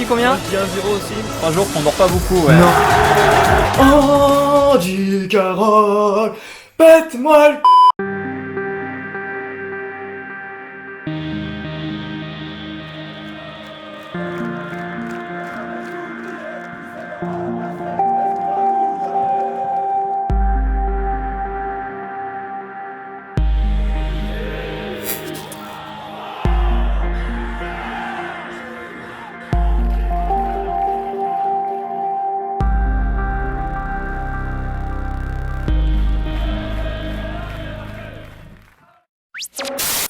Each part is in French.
combien? Moi, je dis 1-0 aussi. 3 jours qu'on dort pas beaucoup, ouais. Non. Andy Carroll, pète-moi le...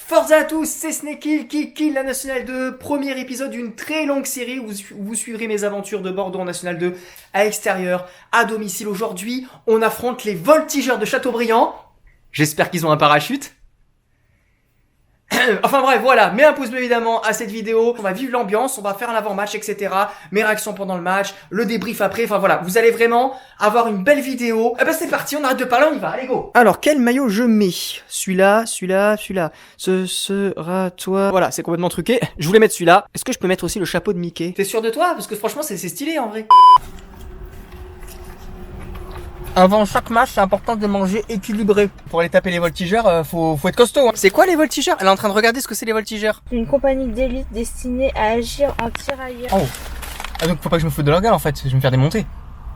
Forza à tous, c'est Snake qui kill la Nationale 2, premier épisode d'une très longue série où vous suivrez mes aventures de Bordeaux en Nationale 2, à l'extérieur, à domicile. Aujourd'hui, on affronte les Voltigeurs de Châteaubriand. J'espère qu'ils ont un parachute. Enfin bref, voilà, mets un pouce bleu évidemment à cette vidéo, on va vivre l'ambiance, on va faire un avant-match, etc. Mes réactions pendant le match, le débrief après, enfin voilà, vous allez vraiment avoir une belle vidéo. Eh ben c'est parti, on arrête de parler, on y va, allez go. Alors, quel maillot je mets? Celui-là. Ce sera toi. Voilà, c'est complètement truqué, je voulais mettre celui-là. Est-ce que je peux mettre aussi le chapeau de Mickey? T'es sûr de toi? Parce que franchement, c'est stylé en vrai. Avant chaque match, c'est important de manger équilibré. Pour aller taper les voltigeurs, faut être costaud. Hein. C'est quoi les voltigeurs? Elle est en train de regarder ce que c'est les voltigeurs. Une compagnie d'élite destinée à agir en tirailleurs. Oh. Ah donc faut pas que je me foute de leur gueule en fait, je vais me faire démonter.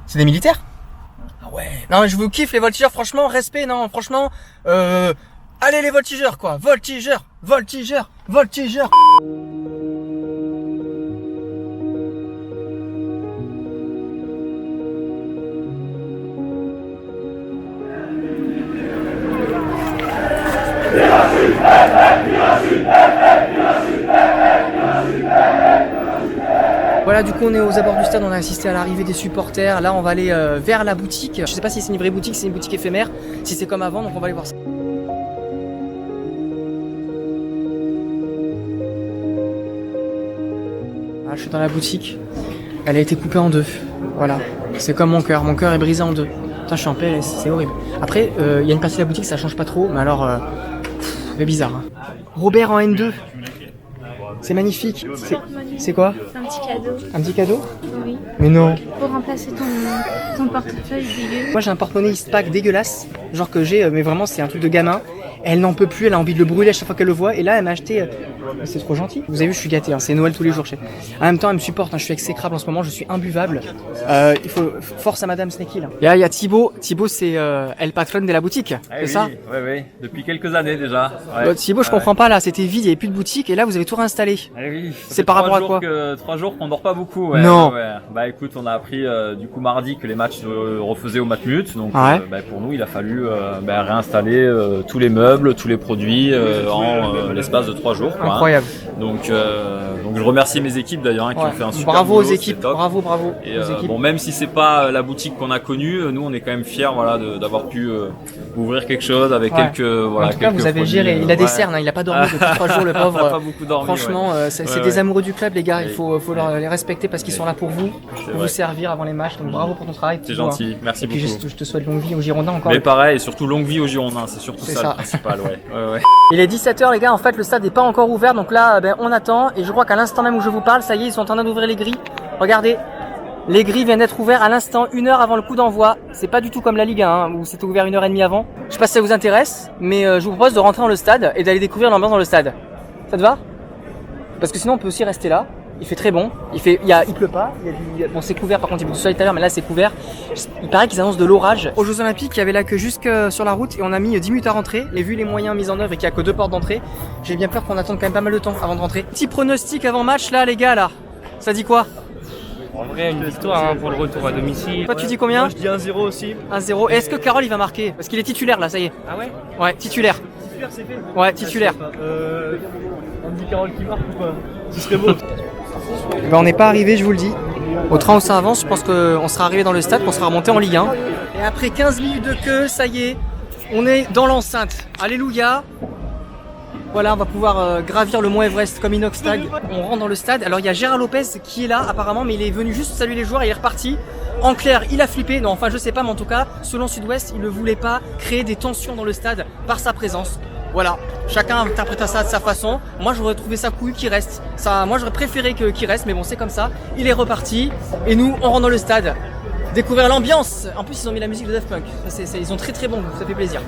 C'est des militaires? Ah ouais. Non mais je vous kiffe les voltigeurs, franchement, respect, non, franchement. Allez les voltigeurs quoi, voltigeurs. Voilà, du coup on est aux abords du stade, on a assisté à l'arrivée des supporters. Là on va aller vers la boutique. Je sais pas si c'est une vraie boutique, si c'est une boutique éphémère, si c'est comme avant, donc on va aller voir ça. Ah, je suis dans la boutique. Elle a été coupée en deux. Voilà, c'est comme mon cœur est brisé en deux. Putain, je suis en PLS, c'est horrible. Après, il y a une partie de la boutique, ça change pas trop, mais alors, c'est bizarre. Hein. Robert en N2. C'est magnifique. C'est quoi? Un petit cadeau. Un petit cadeau? Oui. Mais non. Pour remplacer ton portefeuille dégueu. Moi j'ai un porte-monnaie Eastpak dégueulasse, genre que j'ai, mais vraiment c'est un truc de gamin. Elle n'en peut plus, elle a envie de le brûler à chaque fois qu'elle le voit. Et là elle m'a acheté, c'est trop gentil. Vous avez vu, je suis gâté, hein. C'est Noël tous les jours. En même temps elle me supporte, hein. Je suis exécrable en ce moment, je suis imbuvable. Il faut force à Madame Snakey là. Il y a Thibaut c'est elle patronne de la boutique, c'est ça? Oui, depuis quelques années déjà. Ouais. Thibaut, je comprends pas là, c'était vide, il y avait plus de boutique et là vous avez tout réinstallé. Oui, c'est par rapport à quoi? 3 jours qu'on dort pas beaucoup. Ouais, non. Ouais. Bah écoute, on a appris du coup mardi que les matchs refaisaient au Matmut, donc pour nous il a fallu réinstaller tous les meubles, tous les produits en l'espace de 3 jours. Quoi, incroyable. Hein. Donc je remercie mes équipes d'ailleurs qui ont fait un super bravo boulot, aux équipes, bravo. Et bon, même si c'est pas la boutique qu'on a connue, nous on est quand même fiers d'avoir pu ouvrir quelque chose avec quelques en tout cas, vous avez produits, géré. Il a des cernes, hein, il a pas dormi depuis 3 jours le pauvre. Il a pas beaucoup dormi, franchement, c'est des amoureux du club les gars. Il faut les respecter parce qu'ils sont là pour vous servir avant les matchs. Donc bravo pour ton travail. C'est gentil, merci beaucoup. Et puis je te souhaite longue vie aux Girondins encore. Mais pareil, et surtout longue vie aux Girondins, c'est surtout ça le principal. Ouais. Il est 17h les gars, en fait le stade n'est pas encore ouvert, donc là on attend et je crois qu'à l'instant même où je vous parle, ça y est, ils sont en train d'ouvrir les grilles. Regardez, les grilles viennent d'être ouvertes à l'instant, 1 heure avant le coup d'envoi. C'est pas du tout comme la Ligue 1 hein, où c'était ouvert 1h30 avant. Je sais pas si ça vous intéresse, mais je vous propose de rentrer dans le stade et d'aller découvrir l'ambiance dans le stade. Ça te va? Parce que sinon on peut aussi rester là. Il fait très bon, il pleut pas, bon c'est couvert par contre, il y a beaucoup de soleil tout à l'heure mais là c'est couvert. Il paraît qu'ils annoncent de l'orage. Aux Jeux Olympiques, il y avait là que jusque sur la route et on a mis 10 minutes à rentrer. Et vu les moyens mis en œuvre et qu'il n'y a que 2 portes d'entrée, j'ai bien peur qu'on attende quand même pas mal de temps avant de rentrer. Petit pronostic avant match là les gars là, ça dit quoi? En vrai, une victoire pour le retour à domicile. Toi tu dis combien? Moi je dis 1-0 aussi. 1-0. Est-ce que Carroll il va marquer? Parce qu'il est titulaire là, ça y est. Ah ouais? Ouais, titulaire. Titulaire c'est fait? Ouais, titulaire. Andy Carroll qui marque ou pas? Ce serait beau. On n'est pas arrivé, je vous le dis. Au train où ça avance, je pense qu'on sera arrivé dans le stade, qu'on sera remonté en Ligue 1. Et après 15 minutes de queue, ça y est, on est dans l'enceinte. Alléluia. Voilà, on va pouvoir gravir le mont Everest comme Inoxtag. On rentre dans le stade. Alors il y a Gérard Lopez qui est là apparemment, mais il est venu juste saluer les joueurs et il est reparti. En clair, il a flippé. Non, enfin je sais pas, mais en tout cas, selon Sud-Ouest, il ne voulait pas créer des tensions dans le stade par sa présence. Voilà, chacun interprète ça de sa façon. Moi j'aurais trouvé ça cool qu'il reste. Ça, moi j'aurais préféré qu'il reste, mais bon c'est comme ça. Il est reparti et nous on rentre dans le stade. Découvrir l'ambiance. En plus ils ont mis la musique de Daft Punk. Ils sont très très bons, ça fait plaisir.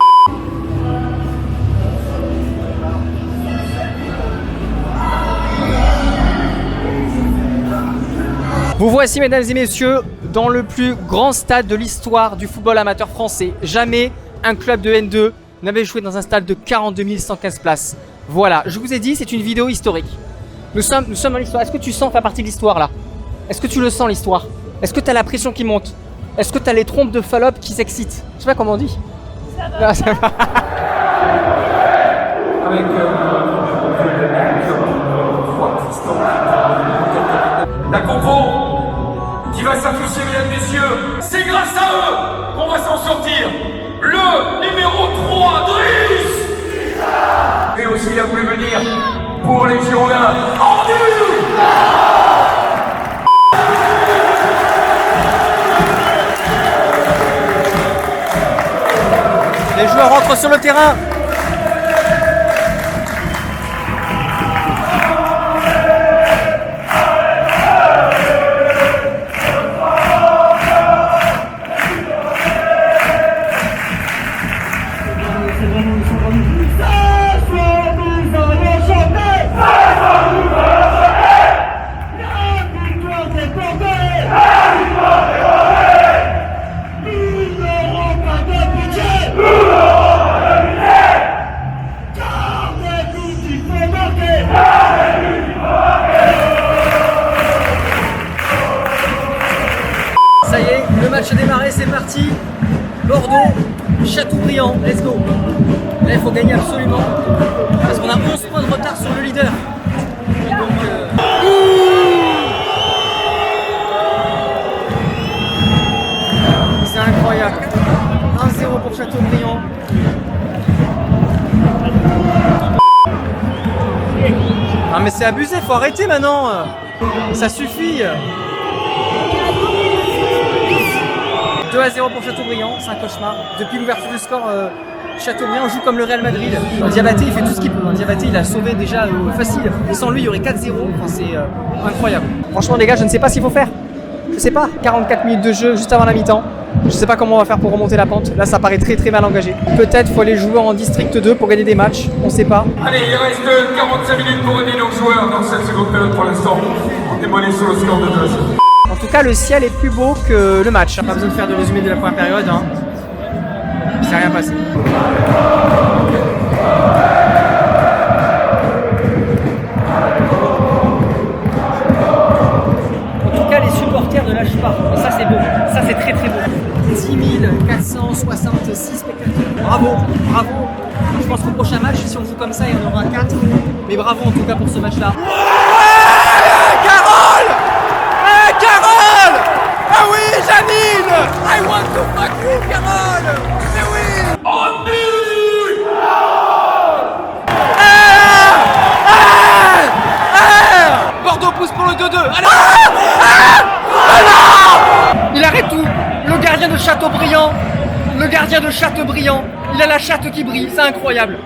Vous voici mesdames et messieurs dans le plus grand stade de l'histoire du football amateur français. Jamais un club de N2 n'avait joué dans un stade de 42 115 places. Voilà, je vous ai dit, c'est une vidéo historique. Nous sommes dans l'histoire. Est-ce que tu sens faire partie de l'histoire là? Est-ce que tu le sens l'histoire? Est-ce que tu as la pression qui monte? Est-ce que tu as les trompes de Fallope qui s'excitent? Je sais pas comment on dit. Ça va. Avec la compo qui va s'afficher, mesdames et messieurs, c'est grâce à eux qu'on va s'en sortir. Le numéro 3, Driss. Et aussi il a voulu venir pour les Girondins. Les joueurs rentrent sur le terrain. Ça y est, le match a démarré, c'est parti. Bordeaux, Châteaubriand, let's go. Là, il faut gagner absolument. Parce qu'on a 11 points de retard sur le leader. Donc, c'est incroyable. 1-0 pour Châteaubriand. Ah mais c'est abusé, faut arrêter maintenant. Ça suffit. 2-0 pour Châteaubriand, c'est un cauchemar. Depuis l'ouverture du score, Châteaubriand joue comme le Real Madrid. Diabaté, il fait tout ce qu'il peut. Diabaté, il a sauvé déjà facile. Et sans lui, il y aurait 4-0. Enfin, c'est incroyable. Franchement, les gars, je ne sais pas ce qu'il faut faire. Je sais pas. 44 minutes de jeu juste avant la mi-temps. Je sais pas comment on va faire pour remonter la pente. Là, ça paraît très très mal engagé. Peut-être faut aller jouer en District 2 pour gagner des matchs. On sait pas. Allez, il reste 45 minutes pour aider nos joueurs dans cette seconde période pour l'instant. On est monnaie sur le score de 2. En tout cas, le ciel est plus beau que le match. Pas besoin de faire de résumé de la première période. Hein. Il s'est rien passé. En tout cas, les supporters ne lâchent pas. Et ça, c'est beau. Ça, c'est très très beau. 10 466 spectateurs. Bravo, bravo. Je pense qu'au prochain match, si on joue comme ça, il y en aura 4. Mais bravo en tout cas pour ce match-là. Carole! Ah oui, Janine! I want to fuck you, Carole! Mais oui! On dit! Bordeaux pousse pour le 2-2. Allez! Il arrête tout. Le gardien de Châteaubriand. Le gardien de Châteaubriand. Il a la chatte qui brille. C'est incroyable.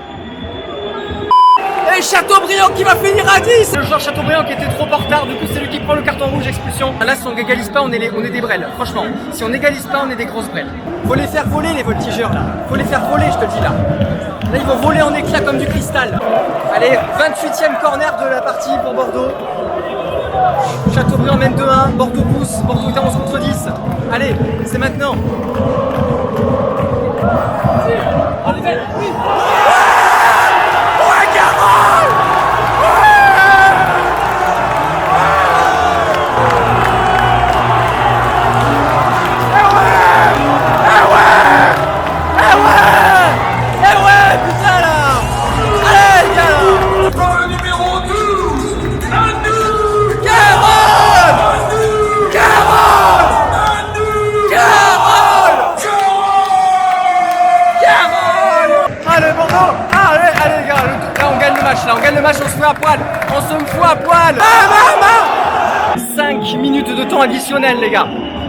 Et Châteaubriand qui va finir à 10. Le joueur Châteaubriand qui était trop en retard, du coup c'est lui qui prend le carton rouge, expulsion. Là si on n'égalise pas on est des brels, franchement. Si on n'égalise pas on est des grosses brels. Faut les faire voler les voltigeurs là. Faut les faire voler je te le dis là. Là ils vont voler en éclats comme du cristal. Allez, 28e corner de la partie pour Bordeaux. Châteaubriand mène 2-1, Bordeaux pousse, Bordeaux est à 11 contre 10. Allez, c'est maintenant. Là on gagne le match, on se fout à poil. On se fout à poil. 5 minutes de temps additionnel les gars.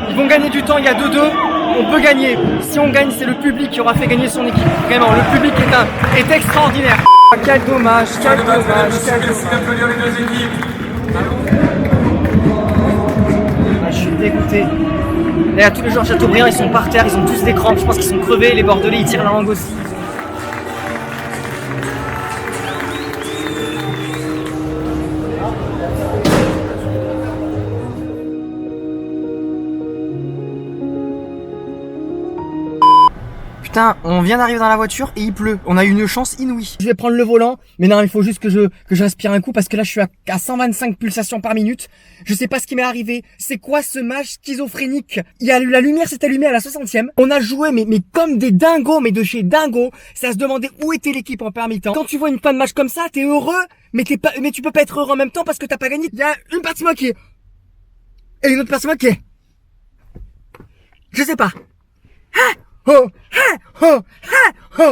Ils vont gagner du temps, il y a 2-2. on peut gagner. Si on gagne, c'est le public qui aura fait gagner son équipe. Vraiment, le public est extraordinaire. Quel dommage, quel dommage, quel dommage. Ah, je suis dégoûté. Là, tous les joueurs Châteaubriand, ils sont par terre, ils ont tous des crampes. Je pense qu'ils sont crevés. Les Bordelais, ils tirent la langue aussi. Putain, on vient d'arriver dans la voiture et il pleut. On a eu une chance inouïe. Je vais prendre le volant, mais non, il faut juste que j'inspire un coup parce que là je suis à 125 pulsations par minute. Je sais pas ce qui m'est arrivé. C'est quoi ce match schizophrénique? La lumière s'est allumée à la 60e. On a joué mais comme des dingos, mais de chez dingo. Ça se demandait où était l'équipe en permittant. Quand tu vois une fin de match comme ça, t'es heureux, mais tu peux pas être heureux en même temps parce que t'as pas gagné. Il y a une partie de moi qui est et une autre partie de moi qui est je sais pas.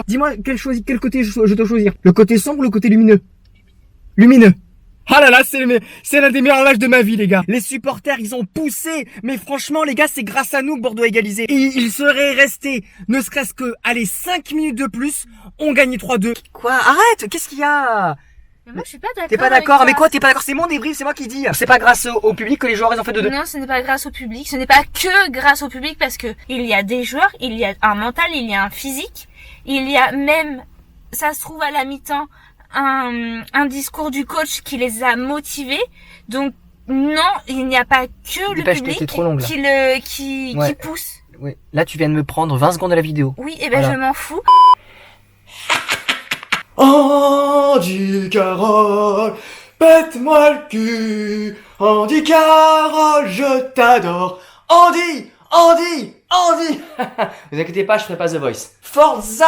Dis-moi quel côté je dois choisir. Le côté sombre ou le côté lumineux? Lumineux. Ah là là, c'est l'un des meilleurs matchs de ma vie, les gars. Les supporters, ils ont poussé. Mais franchement, les gars, c'est grâce à nous que Bordeaux a égalisé. Et il serait resté, ne serait-ce que, allez, 5 minutes de plus, on gagnait 3-2. Quoi? Arrête! Qu'est-ce qu'il y a? Mais moi, je suis pas d'accord. T'es pas d'accord? Mais quoi, t'es pas d'accord? C'est mon débrief, c'est moi qui dis. C'est pas grâce au public que les joueurs, ils ont fait 2-2. Non, ce n'est pas grâce au public. Ce n'est pas que grâce au public parce que il y a des joueurs, il y a un mental, il y a un physique, il y a même, ça se trouve à la mi-temps, un discours du coach qui les a motivés. Donc, non, il n'y a pas que le public qui pousse. Oui. Là, tu viens de me prendre 20 secondes de la vidéo. Oui, et ben, voilà. Je m'en fous. Andy Carroll, pète-moi le cul. Andy Carroll, je t'adore. Andy. Vous inquiétez pas, je ferai pas The Voice. Forza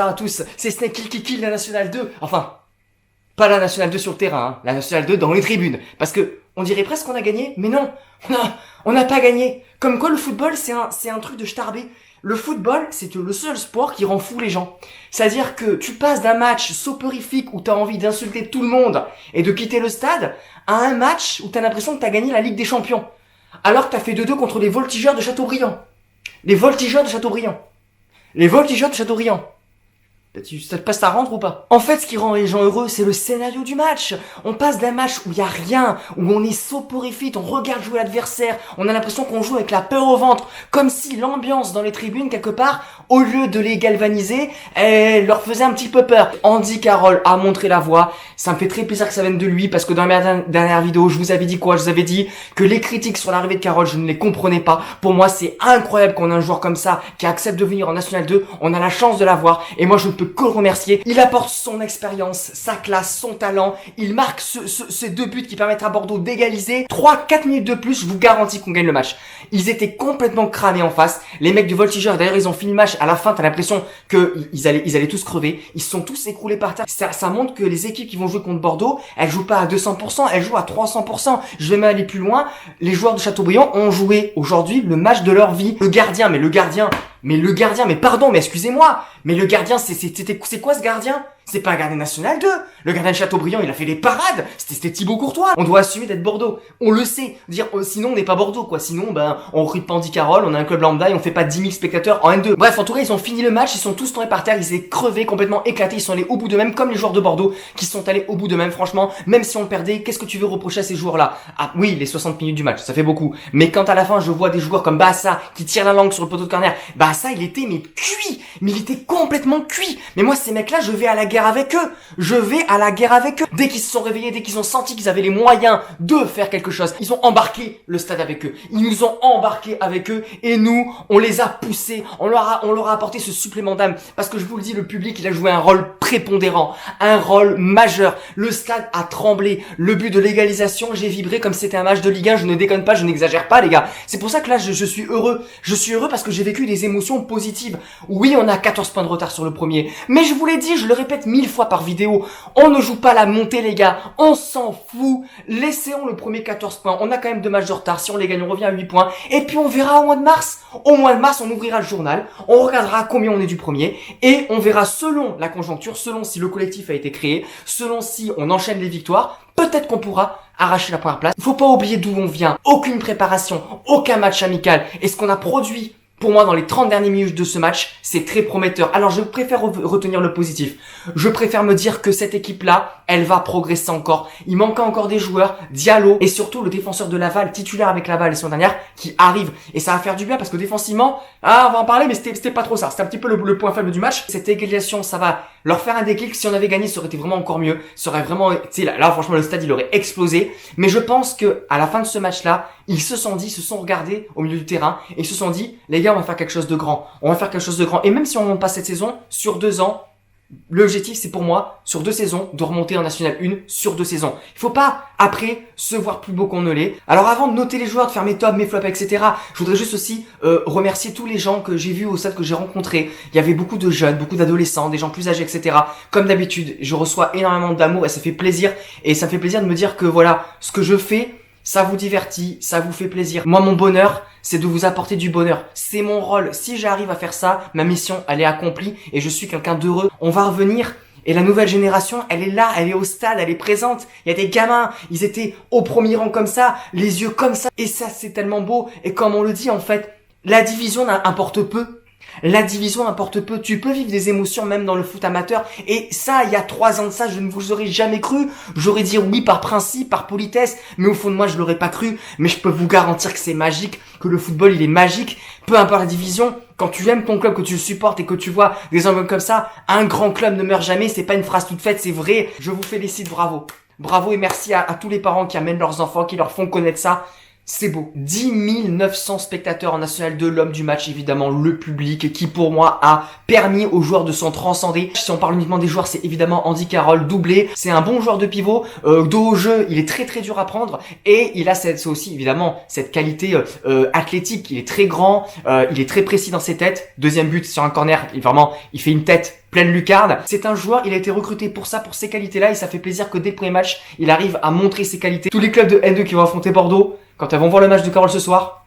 à tous. C'est Snake qui kill la Nationale 2. Enfin, pas la Nationale 2 sur le terrain, hein. La Nationale 2 dans les tribunes. Parce que on dirait presque qu'on a gagné, mais non, on n'a pas gagné. Comme quoi le football, c'est un truc de starbé. Le football, c'est le seul sport qui rend fou les gens. C'est-à-dire que tu passes d'un match soporifique où t'as envie d'insulter tout le monde et de quitter le stade à un match où t'as l'impression que t'as gagné la Ligue des Champions. Alors que t'as fait 2-2 contre les voltigeurs de Châteaubriand. Ça te passe à rendre ou pas? En fait, ce qui rend les gens heureux, c'est le scénario du match. On passe d'un match où il y a rien, où on est soporifique, on regarde jouer l'adversaire, on a l'impression qu'on joue avec la peur au ventre, comme si l'ambiance dans les tribunes, quelque part, au lieu de les galvaniser, elle leur faisait un petit peu peur. Andy Carroll a montré la voie. Ça me fait très plaisir que ça vienne de lui, parce que dans ma dernière vidéo, je vous avais dit quoi? Je vous avais dit que les critiques sur l'arrivée de Carroll, je ne les comprenais pas. Pour moi, c'est incroyable qu'on ait un joueur comme ça, qui accepte de venir en National 2. On a la chance de l'avoir, et moi, je ne peux que le remercier. Il apporte son expérience, sa classe, son talent. Il marque ces 2 buts qui permettent à Bordeaux d'égaliser. 3-4 minutes de plus, je vous garantis qu'on gagne le match. Ils étaient complètement cramés en face. Les mecs du Voltigeur, d'ailleurs, ils ont fini le match. À la fin, t'as l'impression qu'ils allaient tous crever. Ils se sont tous écroulés par terre. Ça montre que les équipes qui vont jouer contre Bordeaux, elles jouent pas à 200%, elles jouent à 300%. Je vais même aller plus loin. Les joueurs de Châteaubriand ont joué aujourd'hui le match de leur vie. Le gardien, mais excusez-moi, mais le gardien, c'est quoi ce gardien? C'est pas un gardien national 2. Le gardien de Châteaubriand, il a fait des parades. C'était Thibaut Courtois. On doit assumer d'être Bordeaux. On le sait. Dire, sinon, on n'est pas Bordeaux, quoi. Sinon, on recrute pas Andy Carroll, on a un club lambda et on fait pas 10 000 spectateurs en N2. Bref, en tout cas, ils ont fini le match, ils sont tous tombés par terre, ils étaient crevés, complètement éclatés, ils sont allés au bout d'eux-mêmes, comme les joueurs de Bordeaux, qui sont allés au bout d'eux-mêmes, franchement. Même si on perdait, qu'est-ce que tu veux reprocher à ces joueurs-là? Ah, oui, les 60 minutes du match, ça fait beaucoup. Mais quand à la fin, je vois des joueurs comme Bassa, qui tirent la langue sur le poteau de corner, Bassa, il était, cuit. Mais il était complètement cuit. Mais moi, ces mecs-là, je vais à la guerre avec eux. Dès qu'ils se sont réveillés, dès qu'ils ont senti qu'ils avaient les moyens de faire quelque chose, ils ont embarqué le stade avec eux. Ils nous ont embarqués avec eux et nous, on les a poussés. On leur a apporté ce supplément d'âme. Parce que je vous le dis, le public, il a joué un rôle prépondérant, un rôle majeur. Le stade a tremblé. Le but de l'égalisation, j'ai vibré comme si c'était un match de Ligue 1. Je ne déconne pas, je n'exagère pas, les gars. C'est pour ça que là, je suis heureux. Je suis heureux parce que j'ai vécu des émotions positives. Oui, on a 14 points de retard sur le premier. Mais je vous l'ai dit, je le répète 1000 fois par vidéo, on ne joue pas la montée, les gars, on s'en fout, laissez-on le premier 14 points, on a quand même 2 matchs de retard, si on les gagne on revient à 8 points, et puis on verra au mois de mars, on ouvrira le journal, on regardera combien on est du premier, et on verra selon la conjoncture, selon si le collectif a été créé, selon si on enchaîne les victoires, peut-être qu'on pourra arracher la première place. Il faut pas oublier d'où on vient. Aucune préparation, aucun match amical. Et ce qu'on a produit pour moi dans les 30 dernières minutes de ce match, c'est très prometteur. Alors je préfère retenir le positif. Je préfère me dire que cette équipe-là, elle va progresser encore. Il manque encore des joueurs, Diallo et surtout le défenseur de Laval, titulaire avec Laval la semaine dernière, qui arrive. Et ça va faire du bien parce que défensivement, on va en parler, mais c'était pas trop ça. C'était un petit peu le point faible du match. Cette égalisation, ça va leur faire un déclic. Si on avait gagné, ça aurait été vraiment encore mieux. Ça aurait vraiment, tu sais, là franchement le stade il aurait explosé. Mais je pense que à la fin de ce match-là, ils se sont regardés au milieu du terrain et ils se sont dit, les gars, on va faire quelque chose de grand. On va faire quelque chose de grand. Et même si on ne monte pas cette saison, sur 2 ans, l'objectif c'est pour moi, sur 2 saisons, de remonter en National 1 sur 2 saisons. Il faut pas, après, se voir plus beau qu'on ne l'est. Alors avant de noter les joueurs, de faire mes tops, mes flops, etc., je voudrais juste aussi remercier tous les gens que j'ai vus au stade, que j'ai rencontrés. Il y avait beaucoup de jeunes, beaucoup d'adolescents, des gens plus âgés, etc. Comme d'habitude, je reçois énormément d'amour et ça fait plaisir. Et ça me fait plaisir de me dire que voilà, ce que je fais, ça vous divertit, ça vous fait plaisir. Moi, mon bonheur, c'est de vous apporter du bonheur. C'est mon rôle. Si j'arrive à faire ça, ma mission, elle est accomplie et je suis quelqu'un d'heureux. On va revenir et la nouvelle génération, elle est là, elle est au stade, elle est présente. Il y a des gamins, ils étaient au premier rang comme ça, les yeux comme ça. Et ça, c'est tellement beau. Et comme on le dit, en fait, la division importe peu. La division importe peu. Tu peux vivre des émotions même dans le foot amateur. Et ça, il y a 3 ans de ça, je ne vous aurais jamais cru. J'aurais dit oui par principe, par politesse. Mais au fond de moi, je l'aurais pas cru. Mais je peux vous garantir que c'est magique, que le football, il est magique. Peu importe la division, quand tu aimes ton club, que tu le supportes et que tu vois des emblemes comme ça, un grand club ne meurt jamais. C'est pas une phrase toute faite, c'est vrai. Je vous félicite, bravo. Bravo et merci à tous les parents qui amènent leurs enfants, qui leur font connaître ça. C'est beau. 10 900 spectateurs en National 2, l'homme du match, évidemment, le public, qui pour moi a permis aux joueurs de s'en transcender. Si on parle uniquement des joueurs, c'est évidemment Andy Carroll, doublé. C'est un bon joueur de pivot, dos au jeu, il est très très dur à prendre. Et il a c'est aussi évidemment cette qualité athlétique, il est très grand, il est très précis dans ses têtes. Deuxième but sur un corner, il fait une tête pleine lucarne. C'est un joueur, il a été recruté pour ça, pour ces qualités-là, et ça fait plaisir que dès le premier match, il arrive à montrer ses qualités. Tous les clubs de N2 qui vont affronter Bordeaux, quand elles vont voir le match de Carroll ce soir,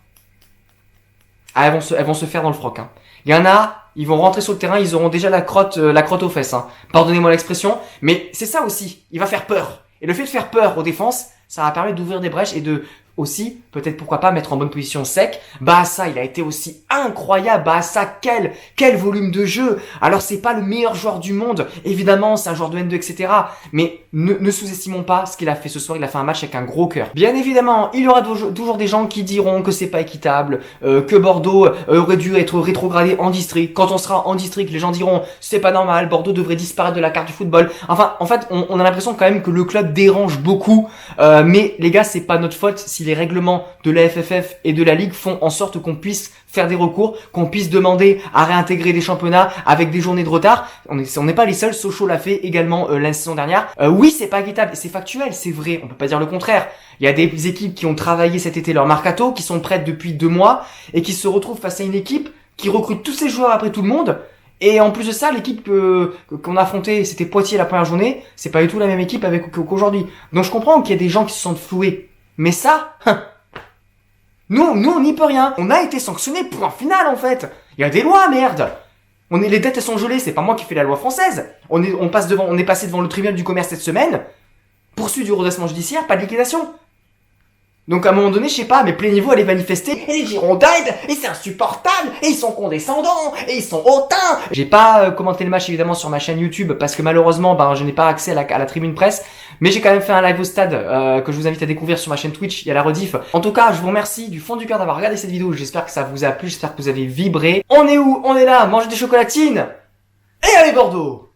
elles vont se faire dans le froc. Hein. Il y en a, ils vont rentrer sur le terrain, ils auront déjà la crotte aux fesses. Hein. Pardonnez-moi l'expression, mais c'est ça aussi. Il va faire peur. Et le fait de faire peur aux défenses, ça va permettre d'ouvrir des brèches et de aussi, peut-être pourquoi pas mettre en bonne position Sec. Bahassa, il a été aussi incroyable. Bahassa, quel volume de jeu. Alors c'est pas le meilleur joueur du monde, évidemment, c'est un joueur de N2, etc. Mais ne sous-estimons pas ce qu'il a fait ce soir. Il a fait un match avec un gros cœur. Bien évidemment, il y aura toujours des gens qui diront que c'est pas équitable, que Bordeaux aurait dû être rétrogradé en district. Quand on sera en district, les gens diront c'est pas normal, Bordeaux devrait disparaître de la carte du football. Enfin, en fait, on a l'impression quand même que le club dérange beaucoup. Mais les gars, c'est pas notre faute si les règlements de la FFF et de la Ligue font en sorte qu'on puisse faire des recours, qu'on puisse demander à réintégrer des championnats avec des journées de retard. On n'est pas les seuls, Sochaux l'a fait également la saison dernière. Oui, c'est pas équitable, c'est factuel, c'est vrai, on peut pas dire le contraire. Il y a des équipes qui ont travaillé cet été leur mercato, qui sont prêtes depuis 2 mois et qui se retrouvent face à une équipe qui recrute tous ses joueurs après tout le monde. Et en plus de ça, l'équipe qu'on a affrontée, c'était Poitiers la première journée, c'est pas du tout la même équipe qu'aujourd'hui. Donc je comprends qu'il y a des gens qui se sentent floués. Mais ça, nous on n'y peut rien. On a été sanctionnés pour un final en fait. Il y a des lois, merde. Les dettes elles sont gelées, c'est pas moi qui fais la loi française. On est passé devant le tribunal du commerce cette semaine. Poursuite du redressement judiciaire, pas de liquidation. Donc à un moment donné, je sais pas, mais plaignez-vous, allez manifester. Et les Girondins, et c'est insupportable, et ils sont condescendants, et ils sont hautains. J'ai pas commenté le match évidemment sur ma chaîne YouTube parce que malheureusement, je n'ai pas accès à la tribune presse. Mais j'ai quand même fait un live au stade que je vous invite à découvrir sur ma chaîne Twitch. Il y a la rediff. En tout cas, je vous remercie du fond du cœur d'avoir regardé cette vidéo. J'espère que ça vous a plu, j'espère que vous avez vibré. On est où? On est là, manger des chocolatines. Et allez Bordeaux!